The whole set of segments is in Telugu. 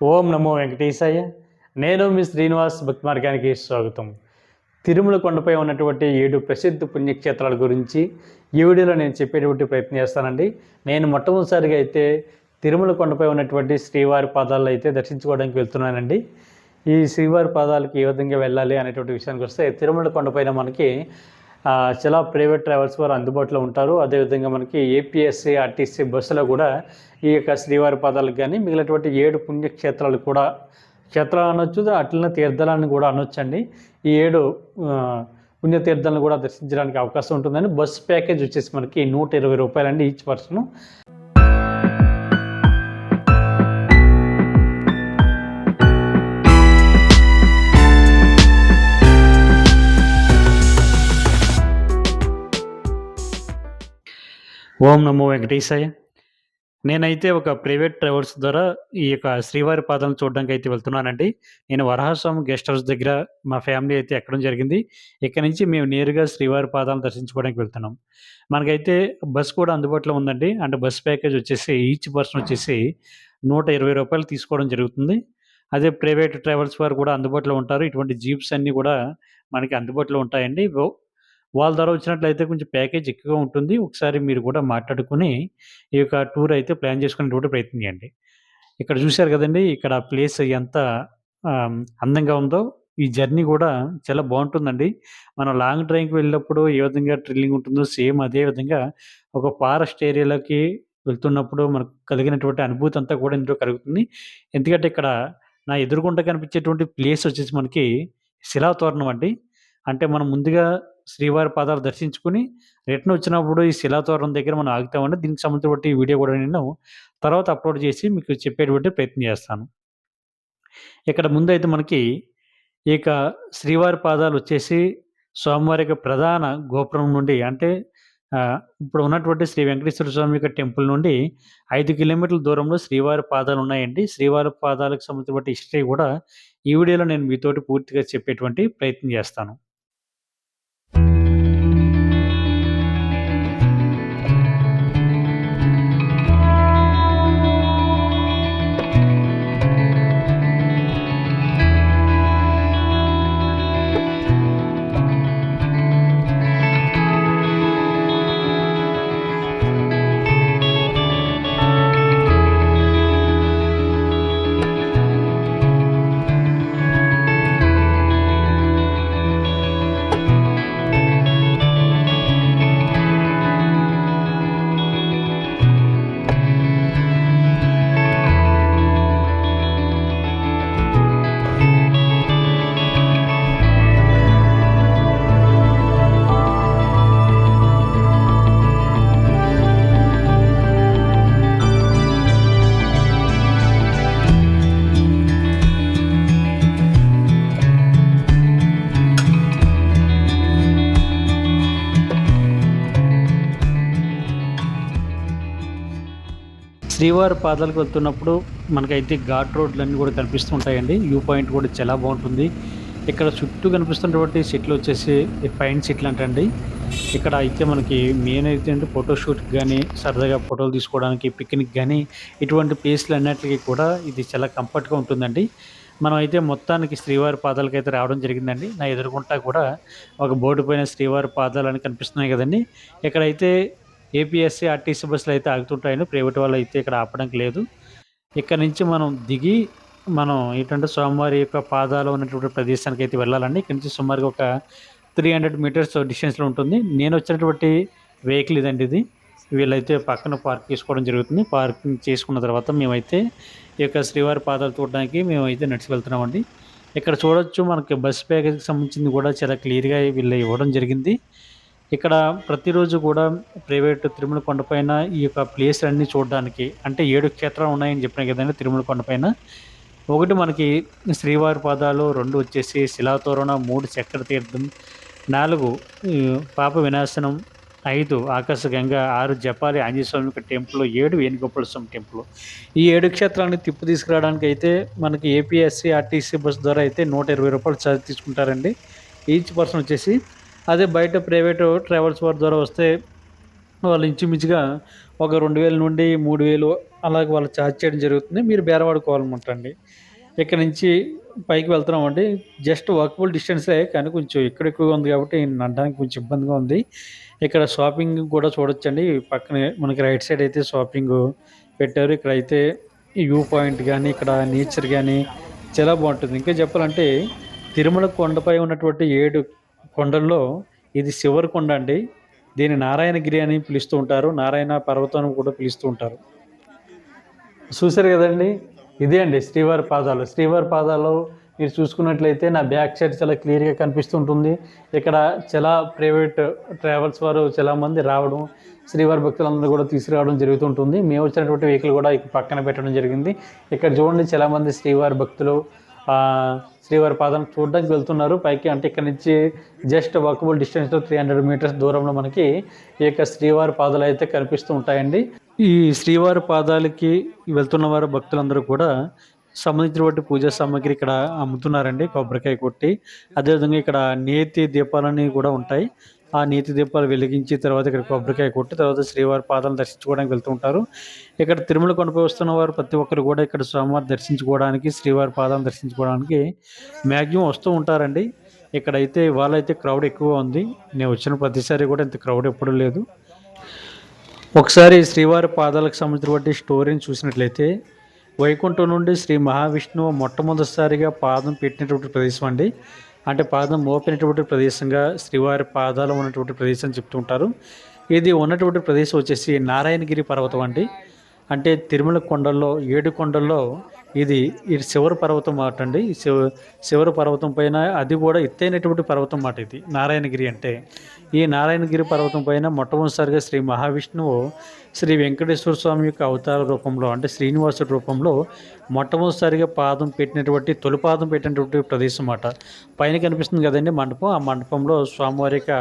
ఓం నమో వెంకటేశాయ. నేను మీ శ్రీనివాస్ భక్తి మార్గానికి స్వాగతం. తిరుమల కొండపై ఉన్నటువంటి 7 ప్రసిద్ధ పుణ్యక్షేత్రాల గురించి ఈ వీడియోలో నేను చెప్పేటువంటి ప్రయత్నం చేస్తానండి. నేను మొట్టమొదటిసారిగా అయితే తిరుమల కొండపై ఉన్నటువంటి శ్రీవారి పాదాలను అయితే దర్శించుకోవడానికి వెళ్తున్నానండి. ఈ శ్రీవారి పాదాలకు ఏ విధంగా వెళ్ళాలి అనేటువంటి విషయానికి వస్తే, తిరుమల కొండపైన మనకి చాలా ప్రైవేట్ ట్రావెల్స్ వారు అందుబాటులో ఉంటారు. అదేవిధంగా మనకి ఏపీఎస్సీ, ఆర్టీసీ బస్సులో కూడా ఈ యొక్క శ్రీవారి పాదాలకు కానీ మిగిలినటువంటి 7 పుణ్యక్షేత్రాలు కూడా క్షేత్రాలు అనొచ్చు, అట్లనే తీర్థాలను కూడా అనొచ్చండి. ఈ 7 పుణ్యతీర్థాలను కూడా దర్శించడానికి అవకాశం ఉంటుందండి. బస్ ప్యాకేజ్ వచ్చేసి మనకి 120 రూపాయలండి ఈచ్ పర్సన్. ఓం నమో వెంకటేశాయ. నేనైతే ఒక ప్రైవేట్ ట్రావెల్స్ ద్వారా ఈ యొక్క శ్రీవారి పాదాలను చూడడానికి అయితే వెళ్తున్నానండి. నేను వరాహస్వామి గెస్ట్ హౌస్ దగ్గర మా ఫ్యామిలీ అయితే ఎక్కడం జరిగింది. ఇక్కడ నుంచి మేము నేరుగా శ్రీవారి పాదాలను దర్శించుకోవడానికి వెళ్తున్నాం. మనకైతే బస్ కూడా అందుబాటులో ఉందండి. అంటే బస్ ప్యాకేజ్ వచ్చేసి ఈచ్ పర్సన్ వచ్చేసి 120 రూపాయలు తీసుకోవడం జరుగుతుంది. అదే ప్రైవేట్ ట్రావెల్స్ వారు కూడా అందుబాటులో ఉంటారు. ఇటువంటి జీప్స్ అన్నీ కూడా మనకి అందుబాటులో ఉంటాయండి. వాళ్ళ ద్వారా వచ్చినట్లయితే కొంచెం ప్యాకేజ్ ఎక్కువగా ఉంటుంది. ఒకసారి మీరు కూడా మాట్లాడుకొని ఈ యొక్క టూర్ అయితే ప్లాన్ చేసుకునేటువంటి ప్రయత్నం చేయండి. ఇక్కడ చూశారు కదండీ! ఇక్కడ ప్లేస్ ఎంత అందంగా ఉందో. ఈ జర్నీ కూడా చాలా బావుంటుందండి. మనం లాంగ్ డ్రైవ్‌కి వెళ్ళినప్పుడు ఏ విధంగా థ్రిల్లింగ్ ఉంటుందో సేమ్ అదే విధంగా ఒక ఫారెస్ట్ ఏరియాలోకి వెళ్తున్నప్పుడు మనకు కలిగినటువంటి అనుభూతి అంతా కూడా ఇందులో కలుగుతుంది. ఎందుకంటే ఇక్కడ నా ఎదురుగుండా కనిపించేటువంటి ప్లేస్ వచ్చేసి మనకి శిలాతోరణం అండి. అంటే మనం ముందుగా శ్రీవారి పాదాలు దర్శించుకొని రిటర్న్ వచ్చినప్పుడు ఈ శిలాతోరణం దగ్గర మనం ఆగుతామండి. దీనికి సంబంధించినటువంటి వీడియో కూడా నేను తర్వాత అప్లోడ్ చేసి మీకు చెప్పేటువంటి ప్రయత్నం చేస్తాను. ఇక్కడ ముందైతే మనకి ఇక శ్రీవారి పాదాలు వచ్చేసి స్వామివారి యొక్క ప్రధాన గోపురం నుండి, అంటే ఇప్పుడు ఉన్నటువంటి శ్రీ వెంకటేశ్వర స్వామి యొక్క టెంపుల్ నుండి 5 కిలోమీటర్ల దూరంలో శ్రీవారి పాదాలు ఉన్నాయండి. శ్రీవారి పాదాలకు సంబంధించిన హిస్టరీ కూడా ఈ వీడియోలో నేను మీతోటి పూర్తిగా చెప్పేటువంటి ప్రయత్నం చేస్తాను. శ్రీవారి పాదాలకు వెళ్తున్నప్పుడు మనకైతే ఘాట్ రోడ్లన్నీ కూడా కనిపిస్తూ ఉంటాయండి. వ్యూ పాయింట్ కూడా చాలా బాగుంటుంది. ఇక్కడ చుట్టూ కనిపిస్తున్నటువంటి చెట్లు వచ్చేసి పైన్ చెట్లు అంటండి. ఇక్కడ అయితే మనకి మెయిన్ అయితే అంటే ఫోటోషూట్కి కానీ, సరదాగా ఫోటోలు తీసుకోవడానికి, పిక్నిక్ కానీ ఇటువంటి ప్లేస్లు అన్నిటికీ కూడా ఇది చాలా కంఫర్ట్గా ఉంటుందండి. మనం అయితే మొత్తానికి శ్రీవారి పాదాలకు అయితే రావడం జరిగిందండి. నా ఎదురుగుంటా కూడా ఒక బోర్డు పైన శ్రీవారి పాదాలు అని కనిపిస్తున్నాయి కదండి. ఇక్కడైతే ఏపీఎస్సీ, ఆర్టీసీ బస్సులు అయితే ఆగుతుంటాయండి. ప్రైవేట్ వాళ్ళు అయితే ఇక్కడ ఆపడానికి లేదు. ఇక్కడ నుంచి మనం దిగి మనం ఏంటంటే స్వామివారి యొక్క పాదాలు ఉన్నటువంటి ప్రదేశానికి అయితే వెళ్ళాలండి. ఇక్కడ నుంచి సుమారుగా ఒక 300 మీటర్స్ డిస్టెన్స్‌లో ఉంటుంది. నేను వచ్చినటువంటి వెహికల్ ఇదండి ఇది. వీళ్ళైతే పక్కన పార్క్ చేసుకోవడం జరుగుతుంది. పార్కింగ్ చేసుకున్న తర్వాత మేమైతే ఈ యొక్క శ్రీవారి పాదాలు చూడడానికి మేమైతే నడిచి వెళ్తున్నామండి. ఇక్కడ చూడొచ్చు మనకి బస్ ప్యాకేజ్‌కి సంబంధించింది కూడా చాలా క్లియర్‌గా వీళ్ళు ఇవ్వడం జరిగింది. ఇక్కడ ప్రతిరోజు కూడా ప్రైవేట్ తిరుమల కొండపైన ఈ యొక్క ప్లేస్‌లన్నీ చూడడానికి, అంటే 7 క్షేత్రాలు ఉన్నాయని చెప్పాను కదండీ తిరుమల కొండపైన. ఒకటి మనకి శ్రీవారి పాదాలు, 2 వచ్చేసి శిలాతోరణ, 3 చక్ర తీర్థం, 4 పాప వినాశనం, 5 ఆకాశగంగ, 6 జపాలి ఆంజనేయ స్వామి యొక్క టెంపుల్, 7 వేణుగోపాల స్వామి టెంపుల్. ఈ 7 క్షేత్రాలని తిప్పు తీసుకురావడానికి అయితే మనకి ఏపీఎస్సీ, ఆర్టీసీ బస్ ద్వారా అయితే 120 రూపాయలు ఛార్జ్ తీసుకుంటారండి ఈచ్ పర్సన్ వచ్చేసి. అదే బయట ప్రైవేటు ట్రావెల్స్ వారి ద్వారా వస్తే వాళ్ళు ఇంచుమించుగా ఒక 2000 నుండి 3000 అలాగ వాళ్ళు చార్జ్ చేయడం జరుగుతుంది. మీరు బేరమాడుకోవాలన్నమాట అండి. ఇక్కడి నుంచి పైకి వెళ్తున్నామండి. జస్ట్ వాకబుల్ డిస్టెన్సే కానీ కొంచెం ఎక్కువగా ఉంది కాబట్టి నడడానికి కొంచెం ఇబ్బందిగా ఉంది. ఇక్కడ షాపింగ్ కూడా చూడొచ్చండి. పక్కనే మనకి రైట్ సైడ్ అయితే షాపింగు పెట్టారు. ఇక్కడైతే ఈ వ్యూ పాయింట్ గాని, ఇక్కడ నేచర్ గాని చాలా బావుంటుంది. ఇంకా చెప్పాలంటే తిరుమల కొండపై ఉన్నటువంటి 7 కొండల్లో ఇది చివరి కొండ అండి. దీన్ని నారాయణగిరి అని పిలుస్తూ ఉంటారు. నారాయణ పర్వతం అని కూడా పిలుస్తూ ఉంటారు. చూసారు గదండీ! ఇదే అండి శ్రీవారి పాదాలు. శ్రీవారి పాదాలు మీరు చూసుకున్నట్లయితే నా బ్యాక్ సైడ్ చాలా క్లియర్‌గా కనిపిస్తుంటుంది. ఇక్కడ చాలా ప్రైవేట్ ట్రావెల్స్ వారు చాలామంది రావడం, శ్రీవారి భక్తులందరూ కూడా తీసుకురావడం జరుగుతుంటుంది. మేము వచ్చినటువంటి వెహికల్ కూడా ఇక్కడ పక్కన పెట్టడం జరిగింది. ఇక్కడ చూడండి చాలామంది శ్రీవారి భక్తులు శ్రీవారి పాదాలను చూడడానికి వెళ్తున్నారు పైకి. అంటే ఇక్కడ నుంచి జస్ట్ వాకబుల్ డిస్టెన్స్‌లో 300 మీటర్స్ దూరంలో మనకి ఈ యొక్క శ్రీవారి పాదాలు అయితే కనిపిస్తూ ఉంటాయండి. ఈ శ్రీవారి పాదాలకి వెళ్తున్న వారు భక్తులందరూ కూడా సంబంధించినటువంటి పూజా సామాగ్రి ఇక్కడ అమ్ముతున్నారండి. కొబ్బరికాయ కొట్టి, అదేవిధంగా ఇక్కడ నేతి దీపాలని కూడా ఉంటాయి. ఆ నేతి దీపాలు వెలిగించి తర్వాత ఇక్కడ కొబ్బరికాయ కొట్టి తర్వాత శ్రీవారి పాదాలను దర్శించుకోవడానికి వెళ్తూ ఉంటారు. ఇక్కడ తిరుమల కొండపై వస్తున్న వారు ప్రతి ఒక్కరు కూడా ఇక్కడ స్వామివారిని దర్శించుకోవడానికి, శ్రీవారి పాదాలను దర్శించుకోవడానికి మాక్సిమం వస్తూ ఉంటారండి. ఇక్కడైతే ఇవాళైతే క్రౌడ్ ఎక్కువగా ఉంది. నేను వచ్చిన ప్రతిసారి కూడా ఇంత క్రౌడ్ ఎప్పుడూ లేదు. ఒకసారి శ్రీవారి పాదాలకు సంబంధించినటువంటి స్టోరీని చూసినట్లయితే వైకుంఠం నుండి శ్రీ మహావిష్ణువు మొట్టమొదటిసారిగా పాదం పెట్టినటువంటి ప్రదేశం అండి. అంటే పాదం మోపినటువంటి ప్రదేశంగా శ్రీవారి పాదాలు ఉన్నటువంటి ప్రదేశం చెప్తూ ఉంటారు. ఇది ఉన్నటువంటి ప్రదేశం వచ్చేసి నారాయణగిరి పర్వతం అండి. అంటే తిరుమల కొండల్లో 7 కొండల్లో ఇది శివరి పర్వతం మాట అండి. శివరి పర్వతం పైన అది కూడా ఎత్తైనటువంటి పర్వతం మాట ఇది నారాయణగిరి అంటే. ఈ నారాయణగిరి పర్వతం పైన మొట్టమొదటిసారిగా శ్రీ మహావిష్ణువు శ్రీ వెంకటేశ్వర స్వామి యొక్క అవతార రూపంలో అంటే శ్రీనివాసుడి రూపంలో మొట్టమొదటిసారిగా పాదం పెట్టినటువంటి తొలి పాదం పెట్టినటువంటి ప్రదేశం మాట. పైన కనిపిస్తుంది కదండి మండపం. ఆ మండపంలో స్వామివారి యొక్క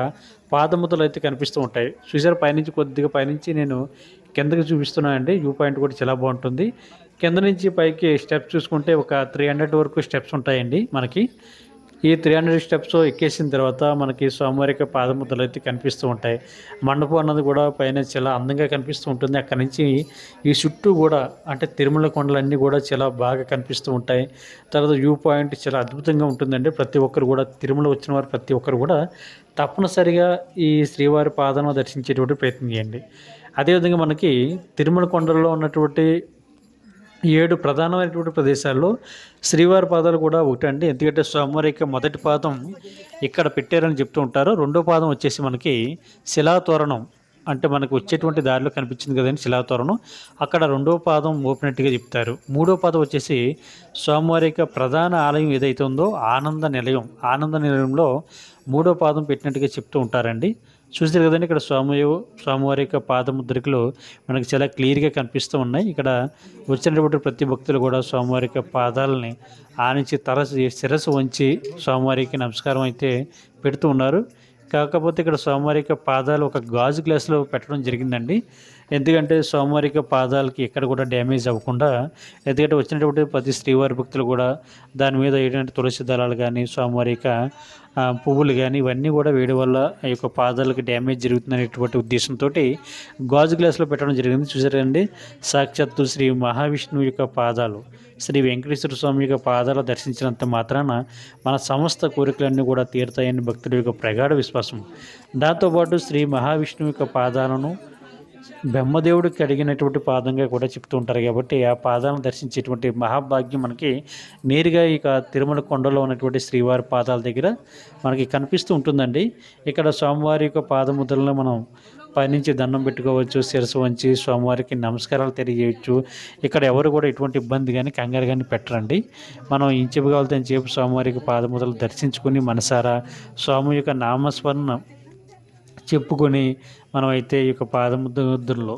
పాదముద్రలు అయితే కనిపిస్తూ ఉంటాయి. చూసారు పైనుంచి కొద్దిగా పైనుంచి నేను కిందకి చూపిస్తున్నానండి. వ్యూ పాయింట్ కూడా చాలా బాగుంటుంది. కింద నుంచి పైకి స్టెప్స్ చూసుకుంటే ఒక 300 వరకు స్టెప్స్ ఉంటాయండి మనకి. ఈ 300 స్టెప్స్ ఎక్కేసిన తర్వాత మనకి స్వామివారి యొక్క పాదముద్రలు అయితే కనిపిస్తూ ఉంటాయి. మండపం అన్నది కూడా పైన చాలా అందంగా కనిపిస్తూ ఉంటుంది. అక్కడి నుంచి ఈ చుట్టూ కూడా అంటే తిరుమల కొండలన్నీ కూడా చాలా బాగా కనిపిస్తూ ఉంటాయి. తర్వాత వ్యూ పాయింట్ చాలా అద్భుతంగా ఉంటుందండి. ప్రతి ఒక్కరు కూడా తిరుమల వచ్చిన వారు ప్రతి ఒక్కరు కూడా తప్పనిసరిగా ఈ శ్రీవారి పాదాలను దర్శించేటువంటి ప్రయత్నం చేయండి. అదేవిధంగా మనకి తిరుమల కొండల్లో ఉన్నటువంటి 7 ప్రధానమైనటువంటి ప్రదేశాల్లో శ్రీవారి పాదాలు కూడా ఒకటండి. ఎందుకంటే స్వామివారి యొక్క మొదటి పాదం ఇక్కడ పెట్టారని చెప్తూ ఉంటారు. రెండో పాదం వచ్చేసి మనకి శిలాతోరణం అంటే మనకు వచ్చేటువంటి దారిలో కనిపించింది కదండి శిలాతోరణం. అక్కడ రెండో పాదం మోపినట్టుగా చెప్తారు. మూడో పాదం వచ్చేసి స్వామివారి యొక్క ప్రధాన ఆలయం ఏదైతే ఉందో ఆనంద నిలయం. ఆనంద నిలయంలో మూడో పాదం పెట్టినట్టుగా చెప్తూ ఉంటారండి. చూసారు కదండి ఇక్కడ స్వామివారి యొక్క పాదముద్రికలు మనకి చాలా క్లియర్‌గా కనిపిస్తూ ఉన్నాయి. ఇక్కడ వచ్చినటువంటి ప్రతి భక్తులు కూడా స్వామివారి యొక్క పాదాలని ఆనించి శిరస్సు వంచి స్వామివారికి నమస్కారం అయితే పెడుతూ ఉన్నారు. కాకపోతే ఇక్కడ స్వామివారి యొక్క పాదాలు ఒక గాజు గ్లాసులో పెట్టడం జరిగిందండి. ఎందుకంటే స్వామివారి యొక్క పాదాలకి ఎక్కడ కూడా డ్యామేజ్ అవ్వకుండా, ఎందుకంటే వచ్చినటువంటి ప్రతి శ్రీవారి భక్తులు కూడా దాని మీద ఏంటంటే తులసి దళాలు కానీ స్వామివారి యొక్క పువ్వులు కానీ ఇవన్నీ కూడా వేయడం వల్ల ఆ యొక్క పాదాలకు డ్యామేజ్ జరుగుతుందనేటువంటి ఉద్దేశంతో గాజు గ్లాసులో పెట్టడం జరిగింది. చూసారండి సాక్షాత్తు శ్రీ మహావిష్ణువు యొక్క పాదాలు శ్రీ వెంకటేశ్వర స్వామి యొక్క పాదాలు దర్శించినంత మాత్రాన మన సమస్త కోరికలన్నీ కూడా తీరుతాయని భక్తుల యొక్క ప్రగాఢ విశ్వాసం. దాంతోపాటు శ్రీ మహావిష్ణువు యొక్క పాదాలను బ్రహ్మదేవుడికి అడిగినటువంటి పాదంగా కూడా చెప్తూ ఉంటారు. కాబట్టి ఆ పాదాలను దర్శించేటువంటి మహాభాగ్యం మనకి నేరుగా ఇక తిరుమల కొండలో ఉన్నటువంటి శ్రీవారి పాదాల దగ్గర మనకి కనిపిస్తూ ఉంటుందండి. ఇక్కడ స్వామివారి యొక్క పాదముద్రలను మనం పైనుంచి దండం పెట్టుకోవచ్చు, శిరస్సు వంచి స్వామివారికి నమస్కారాలు తెలియజేయచ్చు. ఇక్కడ ఎవరు కూడా ఎటువంటి ఇబ్బంది కానీ కంగారు కానీ పెట్టరండి. మనం ఇంచేపు కావాలితే అంచేపు స్వామివారికి పాదముద్రలు దర్శించుకుని మనసారా స్వామి యొక్క నామస్మరణ చెప్పుకొని మనమైతే ఈ యొక్క పాదముద్రలో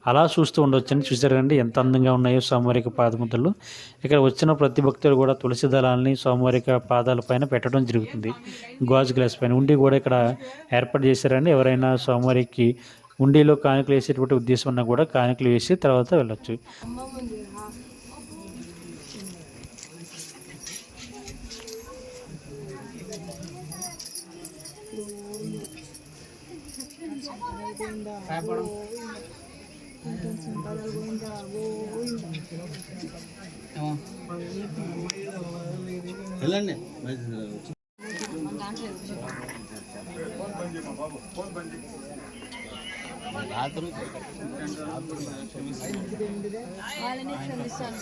అలా చూస్తూ ఉండవచ్చని. చూసారండి ఎంత అందంగా ఉన్నాయో స్వామివారి యొక్క పాదముద్రలు. ఇక్కడ వచ్చిన ప్రతి భక్తులు కూడా తులసి దళాలని స్వామివారి యొక్క పాదాల పైన పెట్టడం జరుగుతుంది. గాజు గ్లాస్ పైన ఉండి కూడా ఇక్కడ ఏర్పాటు చేశారండి. ఎవరైనా స్వామివారికి ఉండిలో కానుకలు వేసేటువంటి ఉద్దేశం ఉన్నా కూడా కానుకలు వేసి తర్వాత వెళ్ళొచ్చు. వెళ్ళండి. వాళ్ళని క్షమిస్తాను.